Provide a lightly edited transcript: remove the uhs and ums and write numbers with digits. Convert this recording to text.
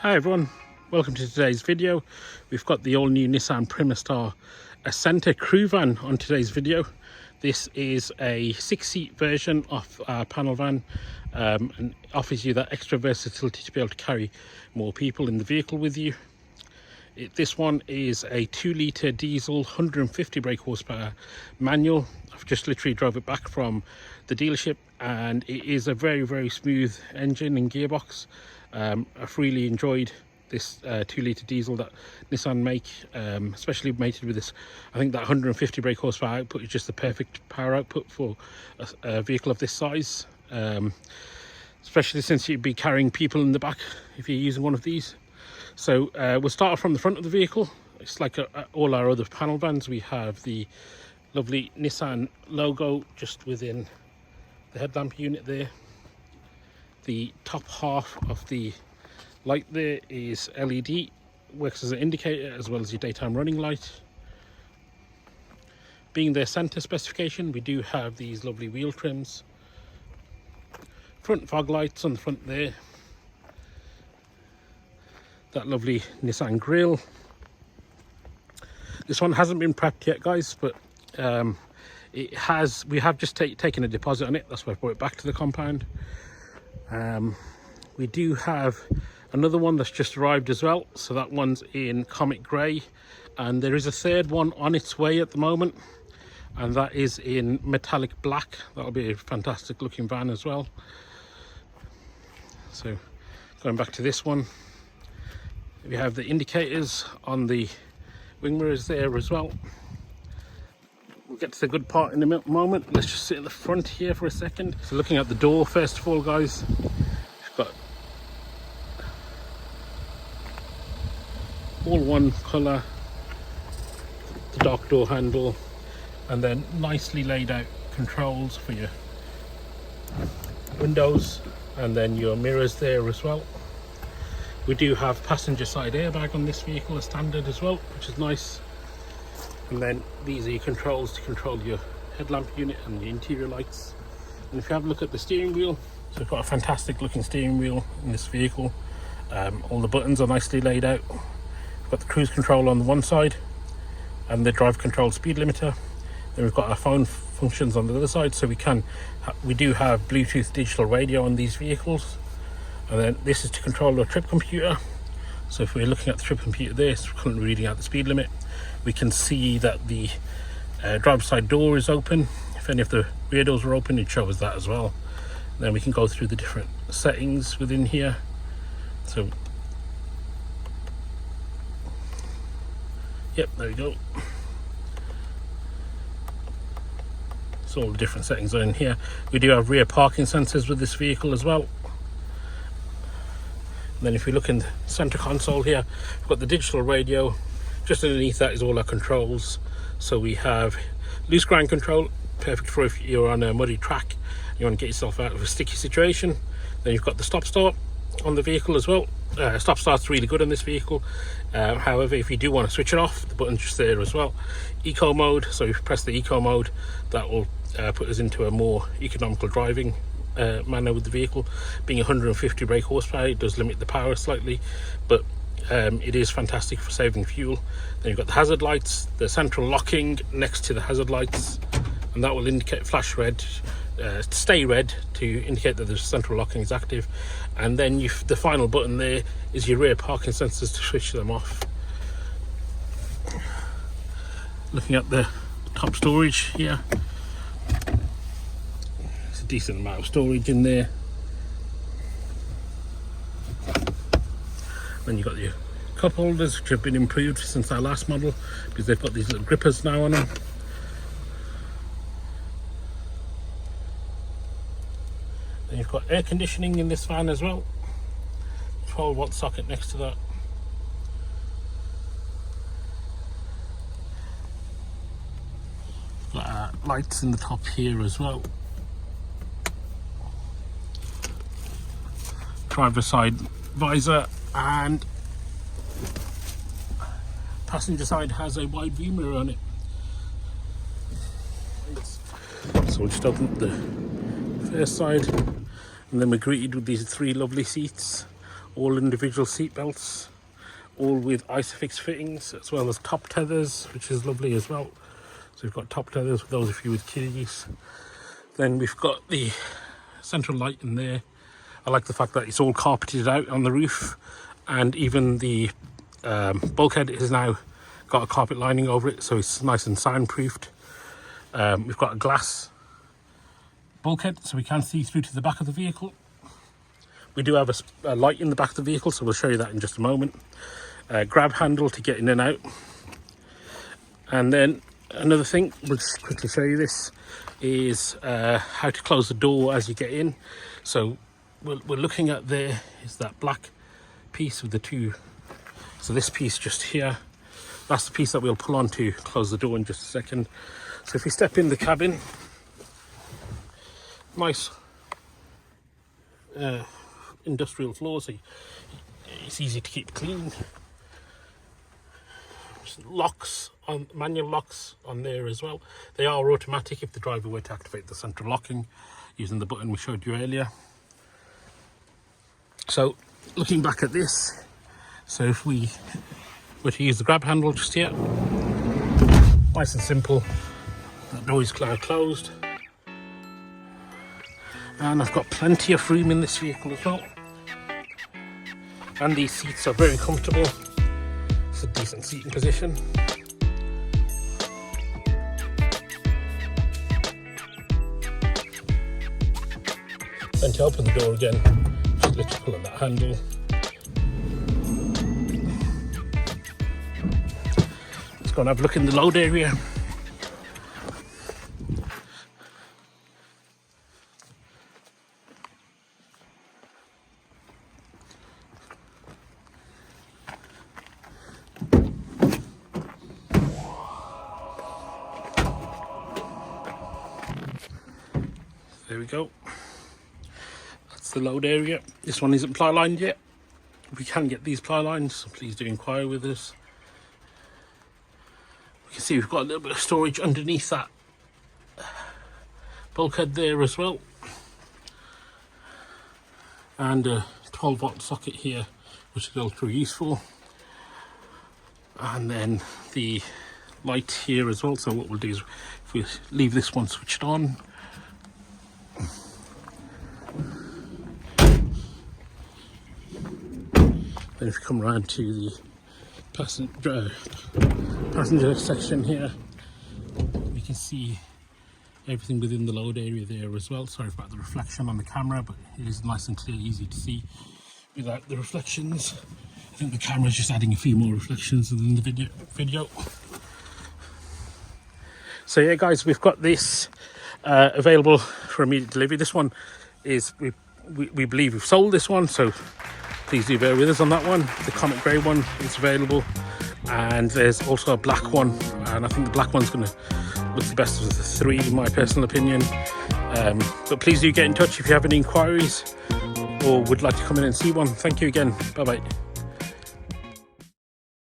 Hi everyone, welcome to today's video. We've got the all new Nissan Primastar Acenta crew van on today's video. This is a 6-seat version of our panel van and offers you that extra versatility to be able to carry more people in the vehicle with you. This one is a 2-litre diesel, 150 brake horsepower manual. I've just literally drove it back from the dealership and it is a very smooth engine and gearbox. I've really enjoyed this 2-litre diesel that Nissan make, especially mated with this. I think that 150 brake horsepower output is just the perfect power output for a vehicle of this size, especially since you'd be carrying people in the back if you're using one of these. So we'll start off from the front of the vehicle. It's like all our other panel vans. We have the lovely Nissan logo just within the headlamp unit there. The top half of the light there is LED, works as an indicator as well as your daytime running light. Being their Acenta specification, we do have these lovely wheel trims. Front fog lights on the front there. That lovely Nissan grille. This one hasn't been prepped yet, guys, but we have just taken a deposit on it. That's why I brought it back to the compound. We do have another one that's just arrived as well, so that one's in Comet Grey, and there is a third one on its way at the moment, and that is in metallic black. That'll be a fantastic looking van as well. So going back to this one, we have the indicators on the wing mirrors there as well. We'll get to the good part in a moment. Let's just sit at the front here for a second. So looking at the door first of all, guys, we've got all one colour, the dark door handle, and then nicely laid out controls for your windows and then your mirrors there as well. We do have passenger side airbag on this vehicle as standard as well, which is nice. And then these are your controls to control your headlamp unit and your interior lights. And if you have a look at the steering wheel, so we've got a fantastic looking steering wheel in this vehicle. All the buttons are nicely laid out. We've got the cruise control on the one side and the drive control speed limiter. Then we've got our phone functions on the other side, so we do have Bluetooth digital radio on these vehicles. And then this is to control our trip computer. So if we're looking at the trip computer there, it's currently reading out the speed limit. We can see that the driver's side door is open. If any of the rear doors are open, it shows that as well. And then we can go through the different settings within here. So, yep, there we go. So all the different settings are in here. We do have rear parking sensors with this vehicle as well. And then if we look in the center console here, we've got the digital radio. Just underneath that is all our controls. So we have loose ground control, perfect for if you're on a muddy track, you want to get yourself out of a sticky situation. Then you've got the stop start on the vehicle as well. Stop start's really good on this vehicle. However, if you do want to switch it off, the button's just there as well. Eco mode, so if you press the eco mode, that will put us into a more economical driving manner with the vehicle. Being 150 brake horsepower, it does limit the power slightly, but it is fantastic for saving fuel. Then you've got the hazard lights, the central locking next to the hazard lights, and that will indicate flash red, stay red, to indicate that the central locking is active. And then the final button there is your rear parking sensors to switch them off. Looking at the top storage here, it's a decent amount of storage in there. Then you've got your cup holders, which have been improved since our last model because they've got these little grippers now on them. Then you've got air conditioning in this van as well. 12-volt socket next to that. Got lights in the top here as well. Driver side visor, and passenger side has a wide view mirror on it. So we'll just open up the first side, and then we're greeted with these 3 lovely seats, all individual seat belts, all with isofix fittings, as well as top tethers, which is lovely as well. So we've got top tethers for those of you with kiddies. Then we've got the central light in there. I like the fact that it's all carpeted out on the roof, and even the bulkhead has now got a carpet lining over it, so it's nice and soundproofed. We've got a glass bulkhead, so we can see through to the back of the vehicle. We do have a light in the back of the vehicle, so we'll show you that in just a moment. Grab handle to get in and out. And then another thing, we'll just quickly show you this, is how to close the door as you get in. So we're looking at there is that black piece with the two. So this piece just here, that's the piece that we'll pull on to close the door in just a second. So if we step in the cabin, nice industrial floor, so it's easy to keep clean. Locks on, manual locks on there as well. They are automatic if the driver were to activate the central locking using the button we showed you earlier. So looking back at this, so if we were to use the grab handle just here, nice and simple, that door is now closed. And I've got plenty of room in this vehicle as well. And these seats are very comfortable. It's a decent seating position. Then to open the door again, just literally pull on that handle. Let's go and have a look in the load area. There we go. That's the load area. This one isn't ply lined yet. We can get these ply lines, so please do inquire with us. We can see we've got a little bit of storage underneath that bulkhead there as well. And a 12-volt socket here, which is ultra useful. And then the light here as well. So what we'll do is, if we leave this one switched on, then if you come around to the passenger section here, we can see everything within the load area there as well. Sorry about the reflection on the camera, but it is nice and clear, easy to see without the reflections. I think the camera is just adding a few more reflections than the video. So yeah guys, we've got this available for immediate delivery. This one is, we believe we've sold this one, so please do bear with us on that one. The Comet Grey one is available, and there's also a black one, and I think the black one's going to look the best of the three in my personal opinion. But please do get in touch if you have any inquiries or would like to come in and see one. Thank you again. Bye bye.